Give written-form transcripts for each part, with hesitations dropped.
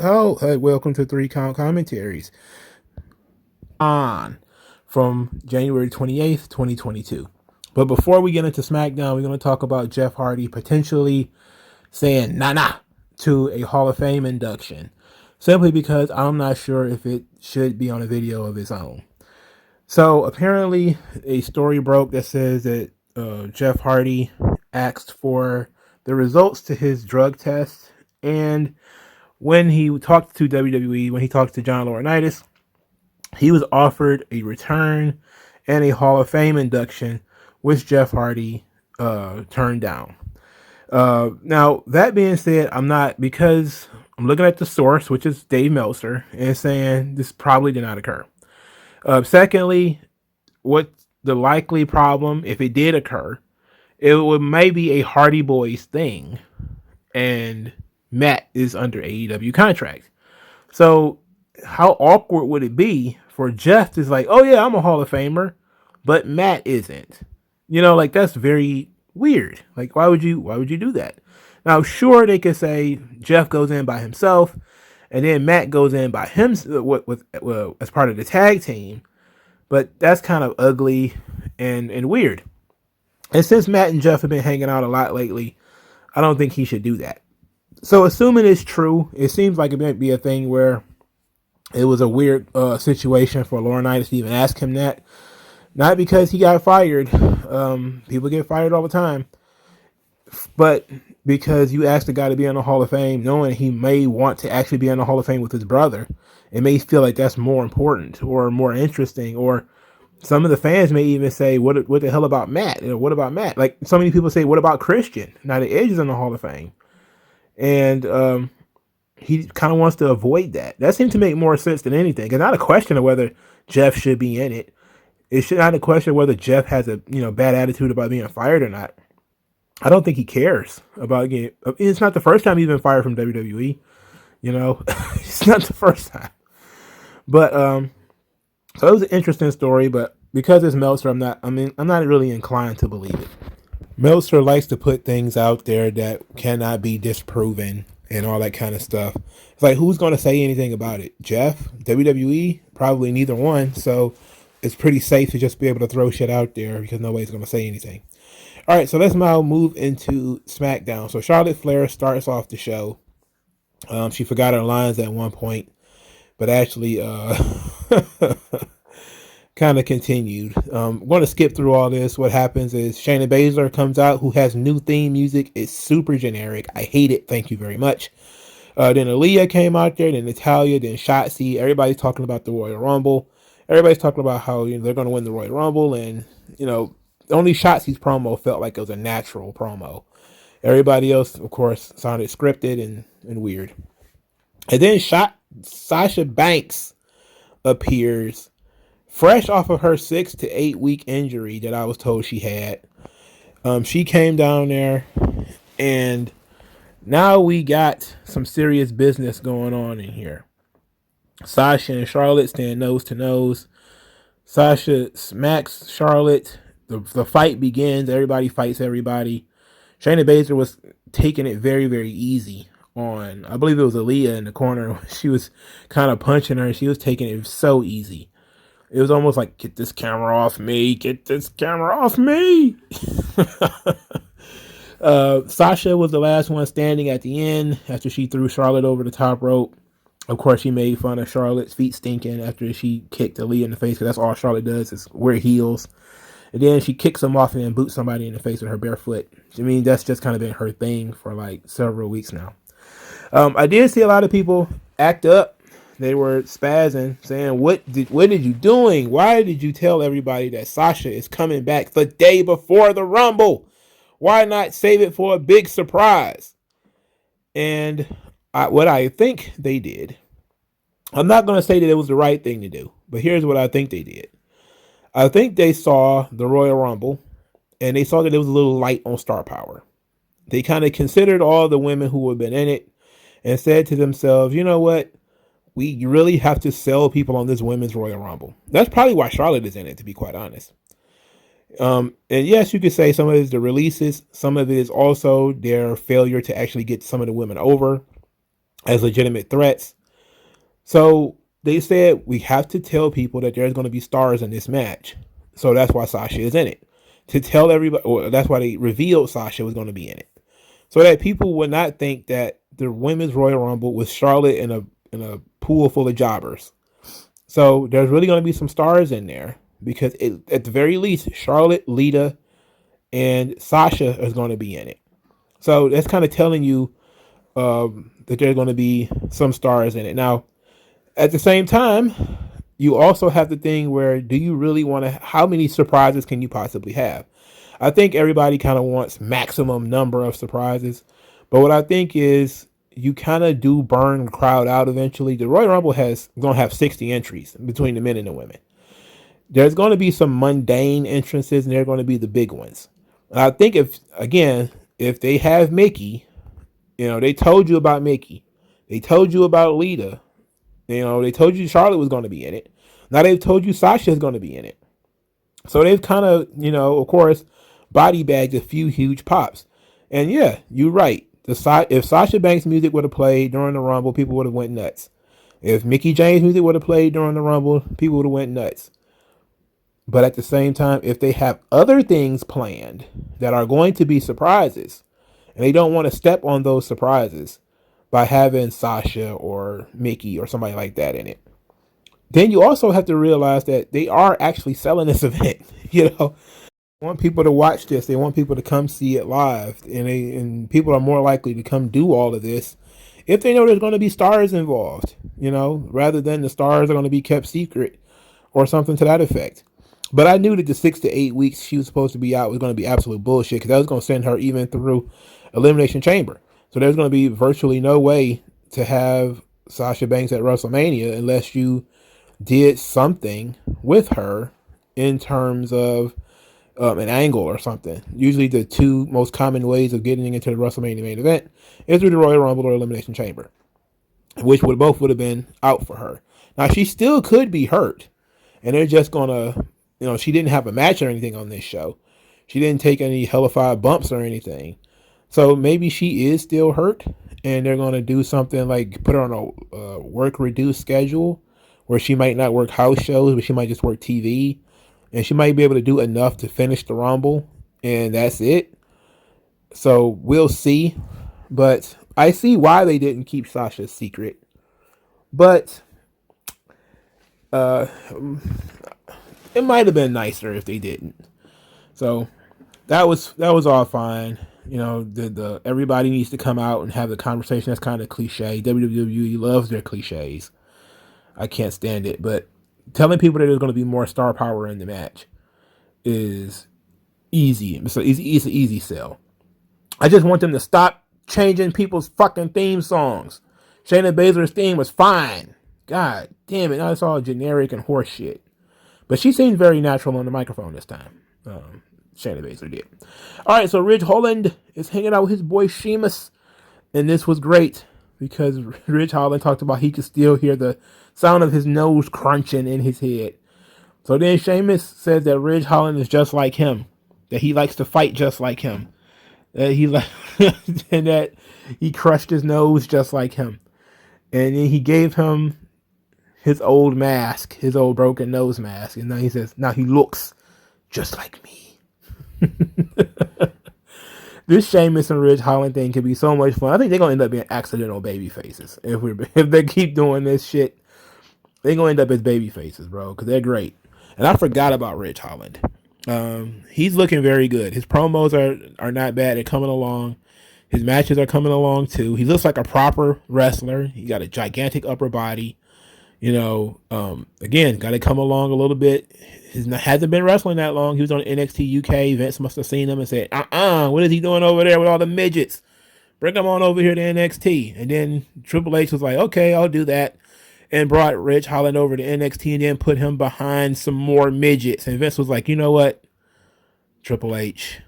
Oh, hey, welcome to Three Count Commentaries on from January 28th, 2022. But before we get into Smackdown, we're going to talk about Jeff Hardy potentially saying nah to a Hall of Fame induction, simply because I'm not sure if it should be on a video of its own. So apparently a story broke that says that Jeff Hardy asked for the results to his drug test, and when he talked to WWE, when he talked to John Laurinaitis, he was offered a return and a Hall of Fame induction, which Jeff Hardy turned down. Now, that being said, because I'm looking at the source, which is Dave Meltzer, and saying this probably did not occur. Secondly, what's the likely problem if it did occur? It would maybe a Hardy Boys thing, and Matt is under AEW contract. So how awkward would it be for Jeff to like, oh yeah, I'm a Hall of Famer, but Matt isn't? Like that's very weird. Like why would you do that? Now sure they could say Jeff goes in by himself, and then Matt goes in by him as part of the tag team, but that's kind of ugly and weird. And since Matt and Jeff have been hanging out a lot lately, I don't think he should do that. So assuming it's true, it seems like it might be a thing where it was a weird situation for Laurinaitis to even ask him that. Not because he got fired. People get fired all the time. But because you asked the guy to be in the Hall of Fame, knowing he may want to actually be in the Hall of Fame with his brother, it may feel like that's more important or more interesting. Or some of the fans may even say, what the hell about Matt? What about Matt? Like so many people say, what about Christian? Now the Edge is in the Hall of Fame. And he kind of wants to avoid that. That seemed to make more sense than anything. It's not a question of whether Jeff should be in it. It's not a question of whether Jeff has a bad attitude about being fired or not. I don't think he cares about getting. It's not the first time he's been fired from WWE. It's not the first time. But so it was an interesting story. But because it's Meltzer, I'm not really inclined to believe it. Meltzer likes to put things out there that cannot be disproven and all that kind of stuff. It's like, who's going to say anything about it? Jeff? WWE? Probably neither one. So it's pretty safe to just be able to throw shit out there because nobody's going to say anything. All right, so let's now move into SmackDown. So Charlotte Flair starts off the show. She forgot her lines at one point, but actually kind of continued. I'm going to skip through all this. What happens is Shayna Baszler comes out, who has new theme music. It's super generic. I hate it. Thank you very much. Then Aaliyah came out there, then Natalya, then Shotzi. Everybody's talking about the Royal Rumble. Everybody's talking about how they're going to win the Royal Rumble, and only Shotzi's promo felt like it was a natural promo. Everybody else, of course, sounded scripted and weird. And then Sasha Banks appears, fresh off of her 6 to 8 week injury that I was told she had. She came down there, and now we got some serious business going on in here. Sasha and Charlotte stand nose to nose. Sasha smacks Charlotte. The fight begins. Everybody fights everybody. Shayna Baszler was taking it very, very easy on, I believe it was Aaliyah in the corner. She was kind of punching her. She was taking it so easy. It was almost like, get this camera off me. Get this camera off me. Sasha was the last one standing at the end after she threw Charlotte over the top rope. Of course, she made fun of Charlotte's feet stinking after she kicked Aaliyah in the face, because that's all Charlotte does is wear heels. And then she kicks them off and then boots somebody in the face with her bare foot. That's just kind of been her thing for like several weeks now. I did see a lot of people act up. They were spazzing, saying, what did you doing? Why did you tell everybody that Sasha is coming back the day before the Rumble? Why not save it for a big surprise? And what I think they did, I'm not going to say that it was the right thing to do, but here's what I think they did. I think they saw the Royal Rumble, and they saw that it was a little light on star power. They kind of considered all the women who had been in it and said to themselves, you know what? We really have to sell people on this women's Royal Rumble. That's probably why Charlotte is in it, to be quite honest. And yes, you could say some of it is the releases. Some of it is also their failure to actually get some of the women over as legitimate threats. So they said we have to tell people that there's going to be stars in this match. So that's why Sasha is in it. To tell everybody, or that's why they revealed Sasha was going to be in it. So that people would not think that the women's Royal Rumble was Charlotte in a pool full of jobbers. So there's really going to be some stars in there because at the very least, Charlotte, Lita, and Sasha is going to be in it. So that's kind of telling you that there's going to be some stars in it. Now, at the same time, you also have the thing where do you really want to, how many surprises can you possibly have? I think everybody kind of wants maximum number of surprises. But what I think is you kind of do burn the crowd out eventually. The Royal Rumble is going to have 60 entries between the men and the women. There's going to be some mundane entrances and they're going to be the big ones. And I think if they have Mickey, they told you about Mickey. They told you about Lita. They told you Charlotte was going to be in it. Now they've told you Sasha is going to be in it. So they've kind of, of course, body bagged a few huge pops. And yeah, you're right. If Sasha Banks' music would have played during the Rumble, people would have went nuts. If Mickie James' music would have played during the Rumble, people would have went nuts. But at the same time, if they have other things planned that are going to be surprises, and they don't want to step on those surprises by having Sasha or Mickie or somebody like that in it, then you also have to realize that they are actually selling this event. They want people to watch this. They want people to come see it live, and people are more likely to come do all of this if they know there's going to be stars involved. Rather than the stars are going to be kept secret or something to that effect. But I knew that the 6 to 8 weeks she was supposed to be out was going to be absolute bullshit because that was going to send her even through Elimination Chamber. So there's going to be virtually no way to have Sasha Banks at WrestleMania unless you did something with her in terms of an angle or something. Usually the two most common ways of getting into the WrestleMania main event is through the Royal Rumble or Elimination Chamber, which both would have been out for her. Now she still could be hurt, and they're just gonna, she didn't have a match or anything on this show. She didn't take any hellified bumps or anything. So maybe she is still hurt, and they're gonna do something like put her on a work reduced schedule where she might not work house shows, but she might just work TV. And she might be able to do enough to finish the Rumble, and that's it. So we'll see. But I see why they didn't keep Sasha's secret. But it might have been nicer if they didn't. So that was all fine. The everybody needs to come out and have the conversation. That's kind of cliche. WWE loves their cliches. I can't stand it, but telling people that there's going to be more star power in the match is easy. It's an easy sell. I just want them to stop changing people's fucking theme songs. Shayna Baszler's theme was fine. God damn it. Now it's all generic and horse shit. But she seemed very natural on the microphone this time. Shayna Baszler did. All right, so Ridge Holland is hanging out with his boy Sheamus. And this was great because Ridge Holland talked about he could still hear the sound of his nose crunching in his head. So then Sheamus says that Ridge Holland is just like him, that he likes to fight just like him, that and that he crushed his nose just like him, and then he gave him his old mask, his old broken nose mask, and now he says now he looks just like me. This Sheamus and Ridge Holland thing could be so much fun. I think they're gonna end up being accidental baby faces if they keep doing this shit. They're gonna end up as baby faces, bro, because they're great. And I forgot about Ridge Holland. He's looking very good. His promos are not bad. They're coming along. His matches are coming along too. He looks like a proper wrestler. He got a gigantic upper body. Again, got to come along a little bit. He hasn't been wrestling that long. He was on NXT UK. Vince must have seen him and said, what is he doing over there with all the midgets? Bring him on over here to NXT. And then Triple H was like, okay, I'll do that. And brought Ridge Holland over to NXT and then put him behind some more midgets. And Vince was like, you know what, Triple H,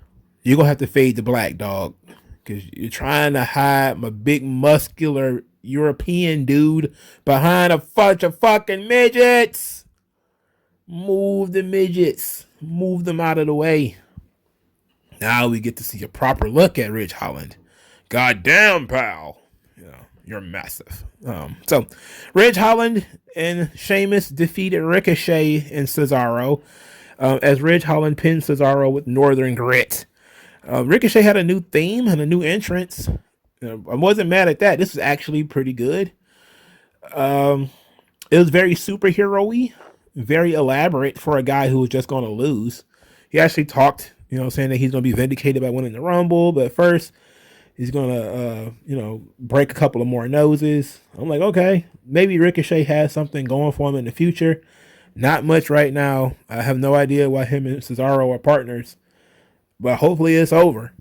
you're going to have to fade to black, dog. Because you're trying to hide my big muscular European dude behind a bunch of fucking midgets. Move the midgets. Move them out of the way. Now we get to see a proper look at Ridge Holland. Goddamn, pal. You're massive. So Ridge Holland and Sheamus defeated Ricochet and Cesaro as Ridge Holland pinned Cesaro with Northern Grit. Ricochet had a new theme and a new entrance. I wasn't mad at that. This is actually pretty good. It was very superhero-y, very elaborate for a guy who was just going to lose. He actually talked, saying that he's going to be vindicated by winning the Rumble, but first he's going to, break a couple of more noses. I'm like, okay, maybe Ricochet has something going for him in the future. Not much right now. I have no idea why him and Cesaro are partners, but hopefully it's over.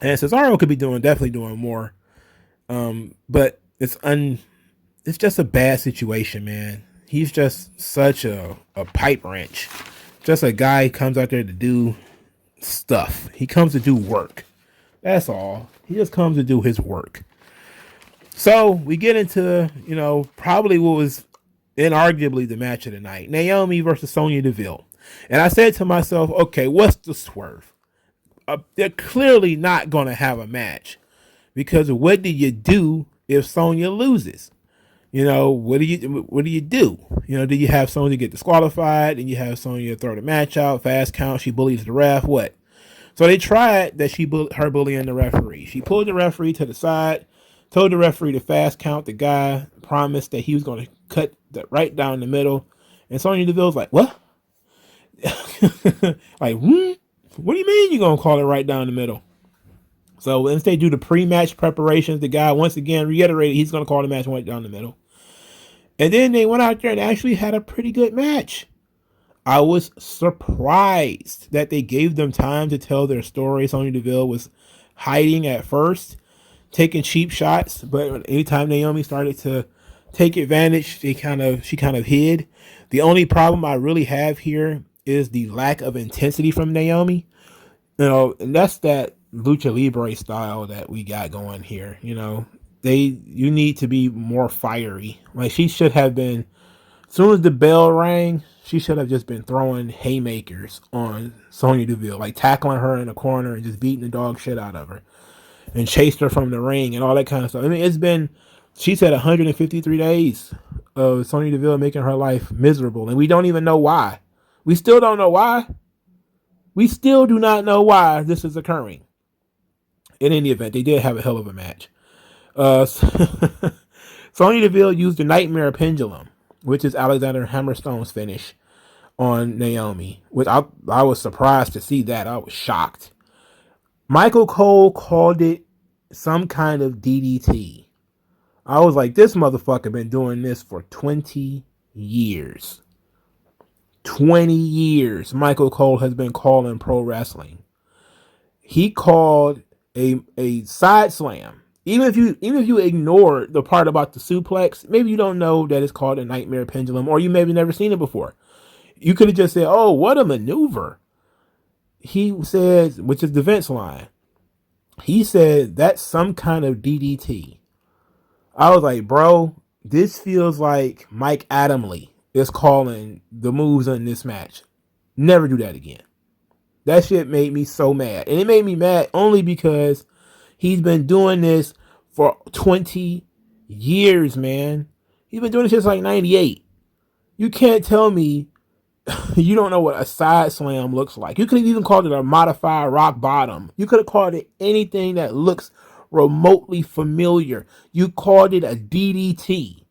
And Cesaro could be definitely doing more. But it's just a bad situation, man. He's just such a pipe wrench. Just a guy who comes out there to do stuff. He comes to do work. That's all. He just comes to do his work. So we get into, probably what was inarguably the match of the night. Naomi versus Sonya Deville. And I said to myself, okay, what's the swerve? They're clearly not going to have a match. Because what do you do if Sonya loses? What do you do? Do you have Sonya get disqualified and you have Sonya throw the match out, fast count, she bullies the ref, what? So they tried that her bullying the referee. She pulled the referee to the side, told the referee to fast count. The guy promised that he was going to cut right down the middle. And Sonya Deville's like, what? Like, what do you mean you're going to call it right down the middle? So once they do the pre-match preparations, the guy once again reiterated he's going to call the match right down the middle. And then they went out there and actually had a pretty good match. I was surprised that they gave them time to tell their story. Sonya Deville was hiding at first, taking cheap shots, but anytime Naomi started to take advantage, she kind of hid. The only problem I really have here is the lack of intensity from Naomi. And that's that Lucha Libre style that we got going here. You need to be more fiery. Like, she should have been, as soon as the bell rang, she should have just been throwing haymakers on Sonya Deville, like tackling her in the corner and just beating the dog shit out of her and chased her from the ring and all that kind of stuff. I mean, she said 153 days of Sonya Deville making her life miserable, and we don't even know why. We still don't know why. We still do not know why this is occurring. In any event, they did have a hell of a match. Sonya Deville used the Nightmare Pendulum, which is Alexander Hammerstone's finish, on Naomi. Which I was surprised to see that. I was shocked. Michael Cole called it some kind of DDT. I was like, this motherfucker been doing this for 20 years. 20 years Michael Cole has been calling pro wrestling. He called a side slam. Even if you ignore the part about the suplex, maybe you don't know that it's called a Nightmare Pendulum, or you maybe never seen it before. You could have just said, oh, what a maneuver. He said, which is the Vince line. He said, that's some kind of DDT. I was like, bro, this feels like Mike Adamle is calling the moves in this match. Never do that again. That shit made me so mad. And it made me mad only because he's been doing this for 20 years, man. He's been doing this since like 98. You can't tell me you don't know what a side slam looks like. You could have even called it a modified rock bottom. You could have called it anything that looks remotely familiar. You called it a DDT.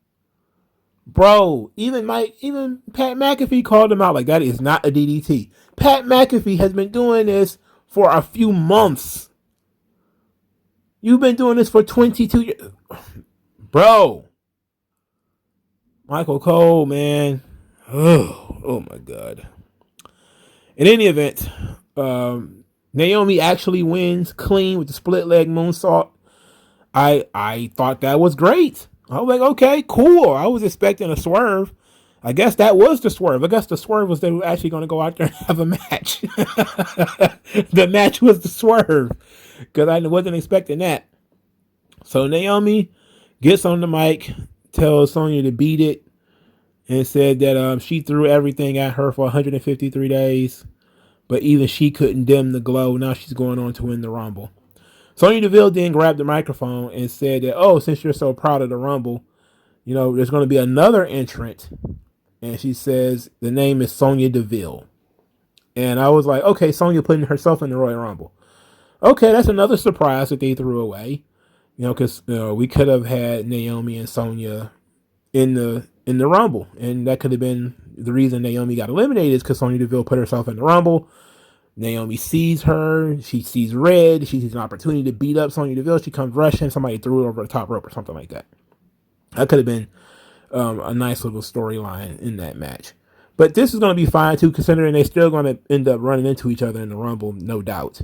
Bro, even Pat McAfee called him out like that is not a DDT. Pat McAfee has been doing this for a few months. You've been doing this for 22 years. Bro. Michael Cole, man. Oh my God. In any event, Naomi actually wins clean with the split leg moonsault. I thought that was great. I was like, okay, cool. I was expecting a swerve. I guess that was the swerve. I guess the swerve was they were actually going to go out there and have a match. The match was the swerve because I wasn't expecting that. So Naomi gets on the mic, tells Sonya to beat it, and said that she threw everything at her for 153 days, but even she couldn't dim the glow. Now she's going on to win the Rumble. Sonya Deville then grabbed the microphone and said that, oh, since you're so proud of the Rumble, there's going to be another entrant. And she says the name is Sonya Deville. And I was like, okay, Sonya putting herself in the Royal Rumble. Okay, that's another surprise that they threw away. Because we could have had Naomi and Sonya in the Rumble, and that could have been the reason Naomi got eliminated, is because Sonya Deville put herself in the Rumble. Naomi sees her, she sees red, she sees an opportunity to beat up Sonya Deville. She comes rushing, somebody threw her over the top rope or something like that. That could have been a nice little storyline in that match. But this is going to be fine too, considering they're still going to end up running into each other in the Rumble, no doubt.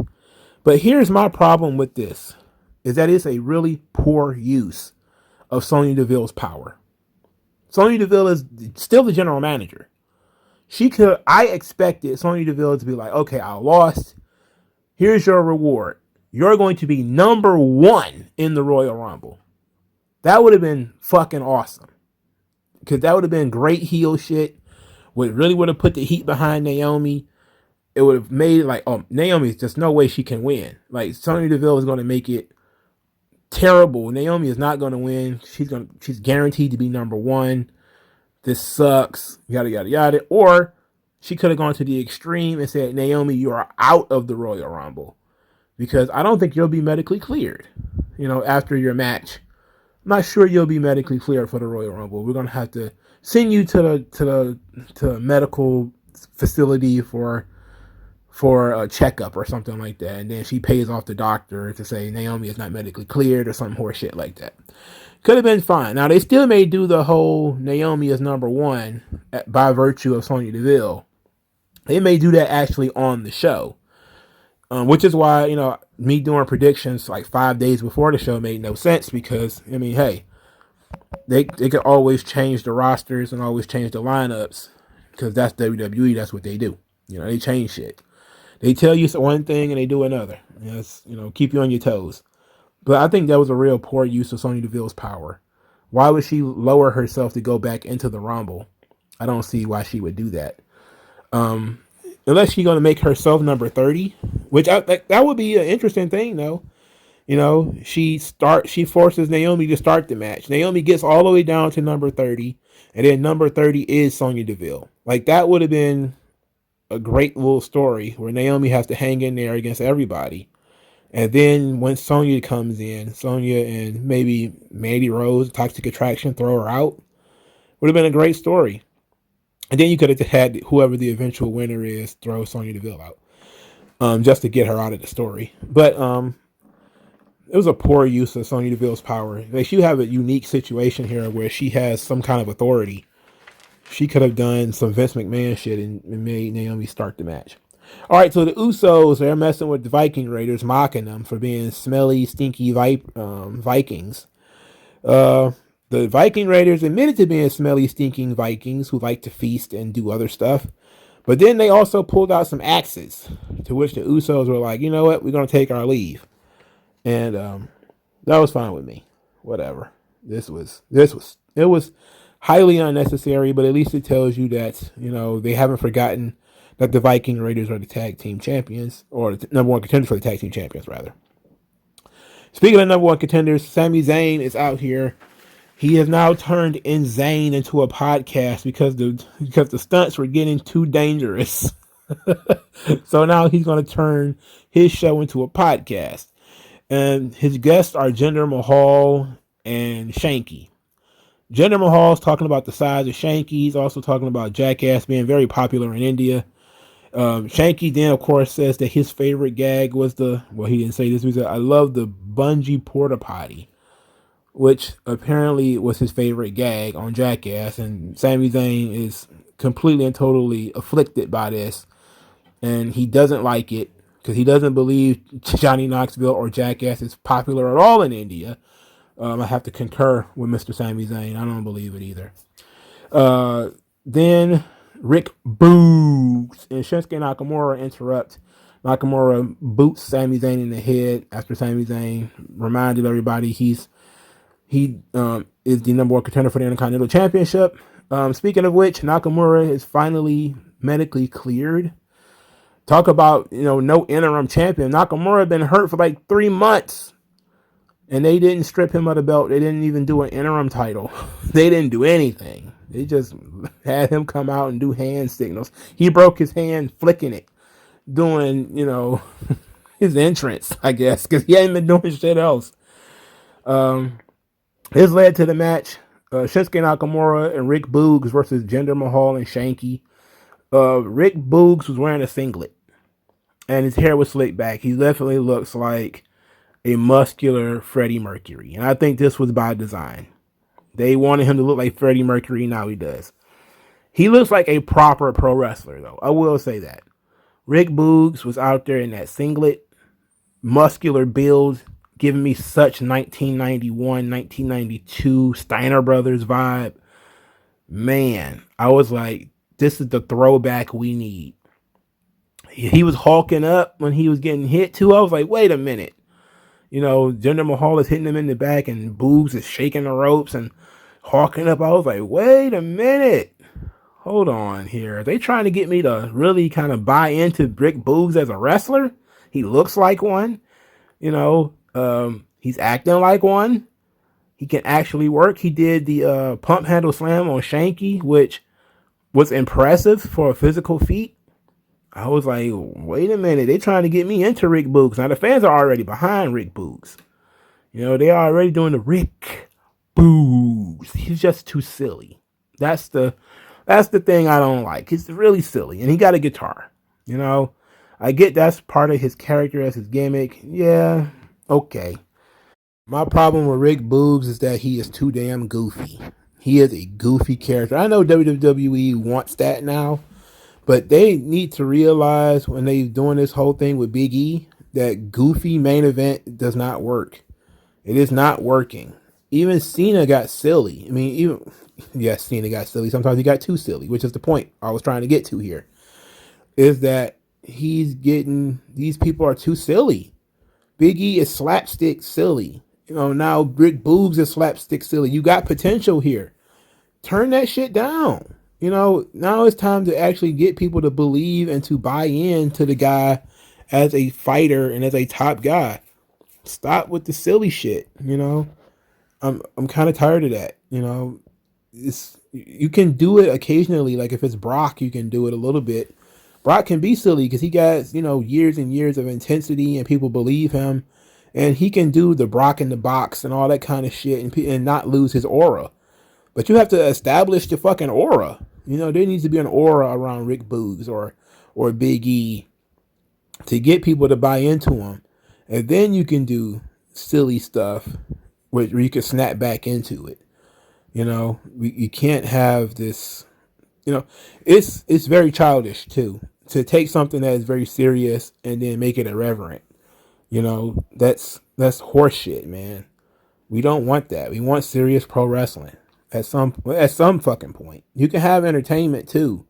But here's my problem with this, is that it's a really poor use of Sonya Deville's power. Sonya Deville is still the general manager. I expected Sonya Deville to be like, okay, I lost. Here's your reward. You're going to be number 1 in the Royal Rumble. That would have been fucking awesome. Because that would have been great heel shit. Really would have put the heat behind Naomi. It would have made it like, oh, Naomi's just no way she can win. Like, Sonya Deville is going to make it terrible. Naomi is not going to win. She's guaranteed to be number 1. This sucks. Yada, yada, yada. Or she could have gone to the extreme and said, Naomi, you are out of the Royal Rumble. Because I don't think you'll be medically cleared, after your match. I'm not sure you'll be medically cleared for the Royal Rumble. We're going to have to send you to the medical facility for a checkup or something like that. And then she pays off the doctor to say Naomi is not medically cleared or some horse shit like that. Could have been fine. Now, they still may do the whole Naomi is number 1 by virtue of Sonya Deville. They may do that actually on the show. Which is why, me doing predictions like 5 days before the show made no sense, because, hey, they could always change the rosters and always change the lineups, because that's WWE. That's what they do. They change shit. They tell you one thing and they do another. Keep you on your toes. But I think that was a real poor use of Sonya Deville's power. Why would she lower herself to go back into the Rumble? I don't see why she would do that. Unless she's going to make herself number 30, which that would be an interesting thing, though. She forces Naomi to start the match. Naomi gets all the way down to number 30, and then number 30 is Sonya Deville. Like, that would have been a great little story where Naomi has to hang in there against everybody. And then when Sonya comes in, Sonya and maybe Mandy Rose, Toxic Attraction, throw her out. Would have been a great story. And then you could have had whoever the eventual winner is throw Sonya Deville out, just to get her out of the story. But it was a poor use of Sonya Deville's power. Like, you have a unique situation here where she has some kind of authority. She could have done some Vince McMahon shit and made Naomi start the match. All right, so the Usos, they're messing with the Viking Raiders, mocking them for being smelly, stinky Vikings. The Viking Raiders admitted to being smelly, stinking Vikings who like to feast and do other stuff. But then they also pulled out some axes, to which the Usos were like, you know what, we're going to take our leave. And that was fine with me. Whatever. It was highly unnecessary, but at least it tells you that, they haven't forgotten that the Viking Raiders are the tag team champions, or the number 1 contenders for the tag team champions, rather. Speaking of number 1 contenders, Sami Zayn is out here. He has now turned Zayn into a podcast because the stunts were getting too dangerous. So now he's going to turn his show into a podcast. And his guests are Jinder Mahal and Shanky. Jinder Mahal's talking about the size of Shanky. He's also talking about Jackass being very popular in India. Shanky then, of course, says that his favorite gag was he didn't say this, he said, I love the bungee porta potty, which apparently was his favorite gag on Jackass. And Sami Zayn is completely and totally afflicted by this, and he doesn't like it because he doesn't believe Johnny Knoxville or Jackass is popular at all in India. I have to concur with Mr. Sami Zayn. I don't believe it either. Then Rick Boogs and Shinsuke Nakamura interrupt. Nakamura boots Sami Zayn in the head after Sami Zayn reminded everybody he is the number 1 contender for the Intercontinental Championship. Speaking of which, Nakamura is finally medically cleared. Talk about, no interim champion. Nakamura been hurt for like 3 months. And they didn't strip him of the belt. They didn't even do an interim title. They didn't do anything. They just had him come out and do hand signals. He broke his hand flicking it, doing, his entrance, I guess, because he hadn't been doing shit else. This led to the match. Shinsuke Nakamura and Rick Boogs versus Jinder Mahal and Shanky. Rick Boogs was wearing a singlet. And his hair was slicked back. He definitely looks like a muscular Freddie Mercury. And I think this was by design. They wanted him to look like Freddie Mercury. Now he does. He looks like a proper pro wrestler, though. I will say that. Rick Boogs was out there in that singlet, muscular build, giving me such 1991, 1992 Steiner Brothers vibe. Man, I was like, this is the throwback we need. He was hulking up when he was getting hit, too. I was like, wait a minute. Jinder Mahal is hitting him in the back and Boogs is shaking the ropes and hawking up. I was like, wait a minute. Hold on here. Are they trying to get me to really kind of buy into Rick Boogs as a wrestler? He looks like one. He's acting like one. He can actually work. He did the pump handle slam on Shanky, which was impressive for a physical feat. I was like, wait a minute. They're trying to get me into Rick Boogs. Now, the fans are already behind Rick Boogs. They are already doing the Rick Boogs. He's just too silly. That's the thing I don't like. He's really silly. And he got a guitar. I get that's part of his character as his gimmick. Yeah, okay. My problem with Rick Boogs is that he is too damn goofy. He is a goofy character. I know WWE wants that now. But they need to realize when they're doing this whole thing with Big E that goofy main event does not work. It is not working. Even Cena got silly. Cena got silly. Sometimes he got too silly, which is the point I was trying to get to here. Is that these people are too silly. Big E is slapstick silly. Now Rick Boogs is slapstick silly. You got potential here. Turn that shit down. Now it's time to actually get people to believe and to buy in to the guy as a fighter and as a top guy. Stop with the silly shit. I'm kind of tired of that. You can do it occasionally. Like if it's Brock, you can do it a little bit. Brock can be silly because he got, years and years of intensity and people believe him. And he can do the Brock in the box and all that kind of shit and not lose his aura. But you have to establish the fucking aura. There needs to be an aura around Rick Boogs or Big E to get people to buy into him. And then you can do silly stuff where you can snap back into it. You can't have this, it's very childish too. To take something that is very serious and then make it irreverent. That's horseshit, man. We don't want that. We want serious pro wrestling. At some fucking point. You can have entertainment too.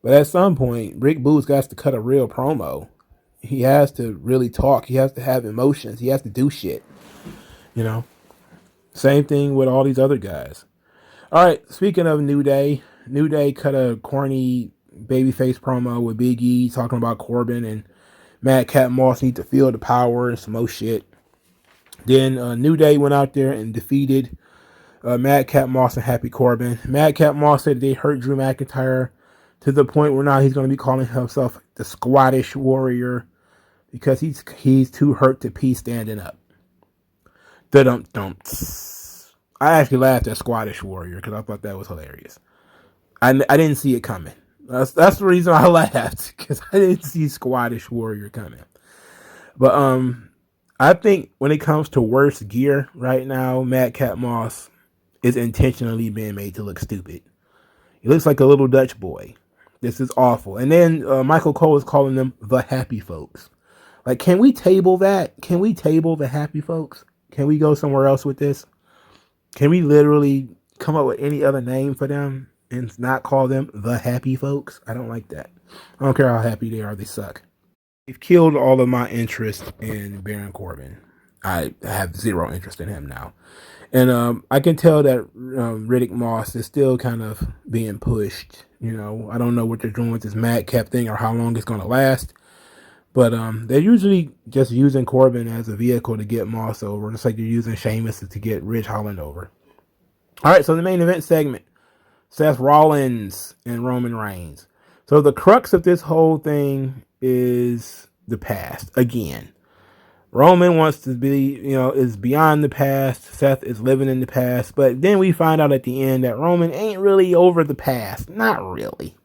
But at some point, Rick Boogs got to cut a real promo. He has to really talk. He has to have emotions. He has to do shit. Same thing with all these other guys. Alright, speaking of New Day cut a corny babyface promo with Big E talking about Corbin and Madcap Moss need to feel the power and some more shit. Then New Day went out there and defeated Madcap Moss and Happy Corbin. Madcap Moss said they hurt Drew McIntyre to the point where now he's going to be calling himself the Scottish Warrior because he's too hurt to pee standing up. I actually laughed at Scottish Warrior because I thought that was hilarious. I didn't see it coming. That's the reason I laughed because I didn't see Scottish Warrior coming. But I think when it comes to worst gear right now, Madcap Moss is intentionally being made to look stupid. He looks like a little Dutch boy. This is awful. And then Michael Cole is calling them the happy folks. Like, can we table that? Can we table the happy folks? Can we go somewhere else with this? Can we literally come up with any other name for them and not call them the happy folks? I don't like that. I don't care how happy they are. They suck. They've killed all of my interest in Baron Corbin. I have zero interest in him now. And I can tell that Riddick Moss is still kind of being pushed. I don't know what they're doing with this Madcap thing or how long it's going to last. But they're usually just using Corbin as a vehicle to get Moss over, just like they're using Sheamus to get Ridge Holland over. All right, so the main event segment, Seth Rollins and Roman Reigns. So the crux of this whole thing is the past again. Roman wants to be, is beyond the past. Seth is living in the past. But then we find out at the end that Roman ain't really over the past. Not really.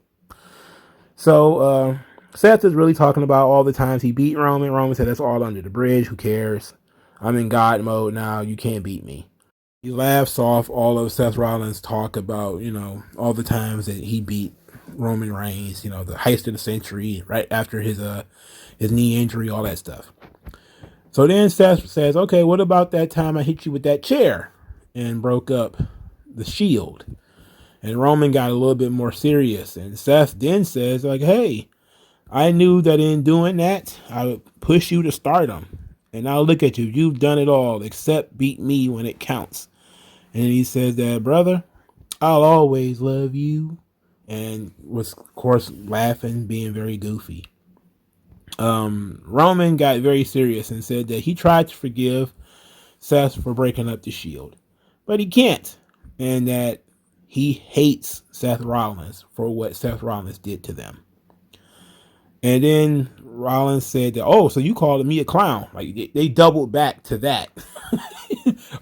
So Seth is really talking about all the times he beat Roman. Roman said, that's all under the bridge. Who cares? I'm in God mode now. You can't beat me. He laughs off all of Seth Rollins' talk about, all the times that he beat Roman Reigns, the heist of the century, right after his knee injury, all that stuff. So then Seth says, okay, what about that time I hit you with that chair and broke up the Shield? And Roman got a little bit more serious. And Seth then says, like, hey, I knew that in doing that, I would push you to stardom. And now look at you. You've done it all except beat me when it counts. And he says that, brother, I'll always love you. And was, of course, laughing, being very goofy. Roman got very serious and said that he tried to forgive Seth for breaking up the Shield, but he can't, and that he hates Seth Rollins for what Seth Rollins did to them. And then Rollins said that, oh, so you called me a clown. Like they doubled back to that.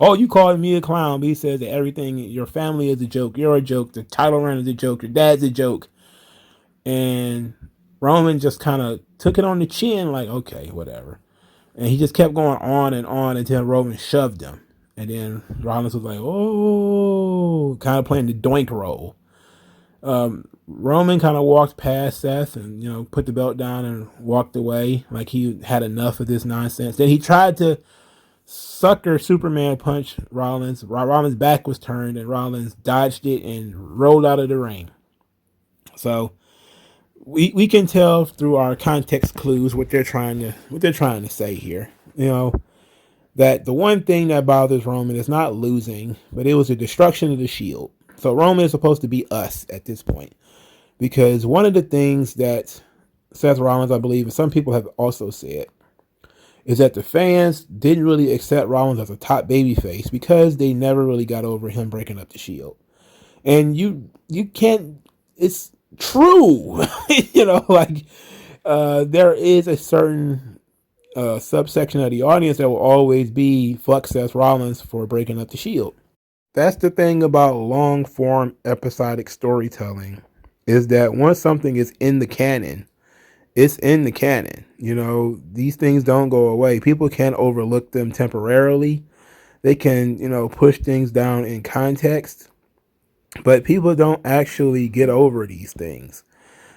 Oh, you called me a clown. But he says that everything, your family is a joke. You're a joke. The title run is a joke. Your dad's a joke. And Roman just kind of took it on the chin, like, okay, whatever. And he just kept going on and on until Roman shoved him. And then Rollins was like, oh, kind of playing the doink role. Roman kind of walked past Seth and, put the belt down and walked away like he had enough of this nonsense. Then he tried to sucker Superman punch Rollins. Rollins' back was turned and Rollins dodged it and rolled out of the ring. So we can tell through our context clues what they're trying to say here. That the one thing that bothers Roman is not losing, but it was the destruction of the Shield. So Roman is supposed to be us at this point. Because one of the things that Seth Rollins, I believe, and some people have also said, is that the fans didn't really accept Rollins as a top babyface because they never really got over him breaking up the Shield. And you can't, it's true. There is a certain subsection of the audience that will always be fuck Seth Rollins for breaking up the Shield. That's the thing about long form episodic storytelling, is that once something is in the canon, it's in the canon. These things don't go away. People can overlook them temporarily. They can, push things down in context, but people don't actually get over these things.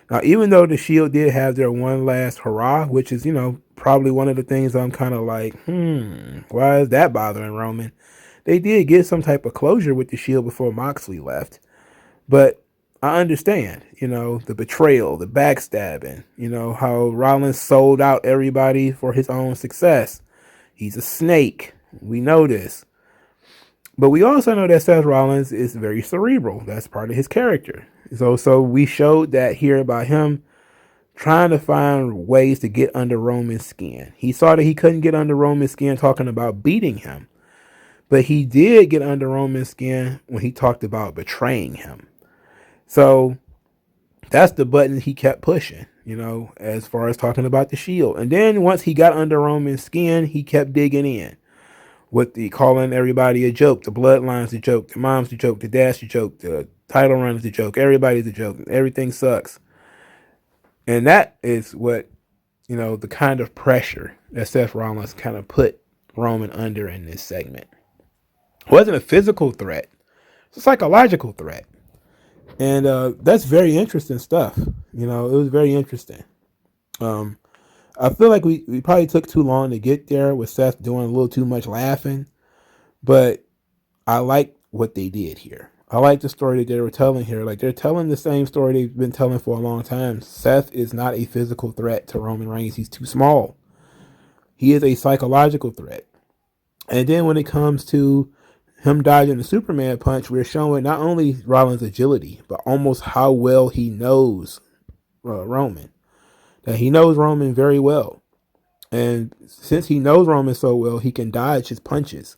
Now, even though the Shield did have their one last hurrah, which is, probably one of the things I'm kind of like, why is that bothering Roman? They did get some type of closure with the Shield before Moxley left. But I understand, the betrayal, the backstabbing, how Rollins sold out everybody for his own success. He's a snake. We know this. But we also know that Seth Rollins is very cerebral. That's part of his character. So we showed that here by him trying to find ways to get under Roman's skin. He saw that he couldn't get under Roman's skin talking about beating him. But he did get under Roman's skin when he talked about betraying him. So that's the button he kept pushing, as far as talking about the Shield. And then once he got under Roman's skin, he kept digging in with the calling everybody a joke. The bloodline's a joke. The mom's a joke. The dad's a joke. The title run is a joke. Everybody's a joke. Everything sucks. And that is what, the kind of pressure that Seth Rollins kind of put Roman under in this segment. It wasn't a physical threat. It's a psychological threat. And that's very interesting stuff. It was very interesting. I feel like we probably took too long to get there with Seth doing a little too much laughing. But I like what they did here. I like the story that they were telling here. Like, they're telling the same story they've been telling for a long time. Seth is not a physical threat to Roman Reigns. He's too small. He is a psychological threat. And then when it comes to him dodging the Superman punch, we're showing not only Rollins' agility, but almost how well he knows Roman. That he knows Roman very well. And since he knows Roman so well, he can dodge his punches.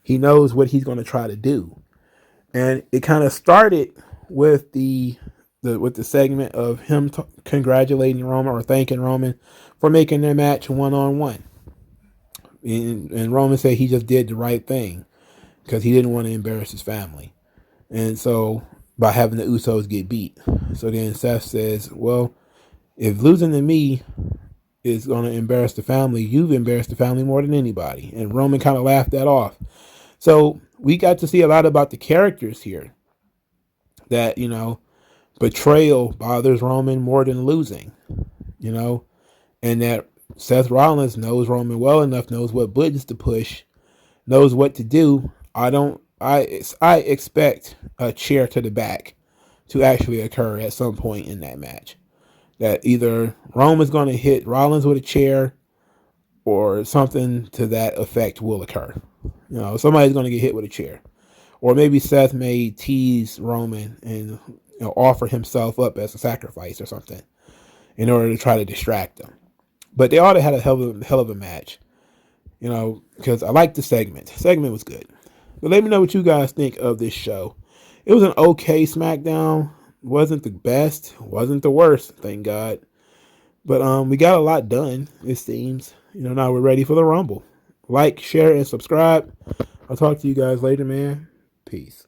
He knows what he's going to try to do. And it kind of started with the segment of him congratulating Roman or thanking Roman for making their match one-on-one. And Roman said he just did the right thing because he didn't want to embarrass his family. And so by having the Usos get beat. So then Seth says, well, if losing to me is going to embarrass the family, you've embarrassed the family more than anybody. And Roman kind of laughed that off. So we got to see a lot about the characters here. That, betrayal bothers Roman more than losing, and that Seth Rollins knows Roman well enough, knows what buttons to push, knows what to do. I expect a chair to the back to actually occur at some point in that match. That either Roman's going to hit Rollins with a chair or something to that effect will occur. Somebody's going to get hit with a chair. Or maybe Seth may tease Roman and offer himself up as a sacrifice or something in order to try to distract him. But they ought to have a hell of a match, because I liked the segment. The segment was good. But let me know what you guys think of this show. It was an okay Smackdown. Wasn't the best. Wasn't the worst, thank God. But we got a lot done, it seems. Now we're ready for the Rumble. Like, share, and subscribe. I'll talk to you guys later, man. Peace.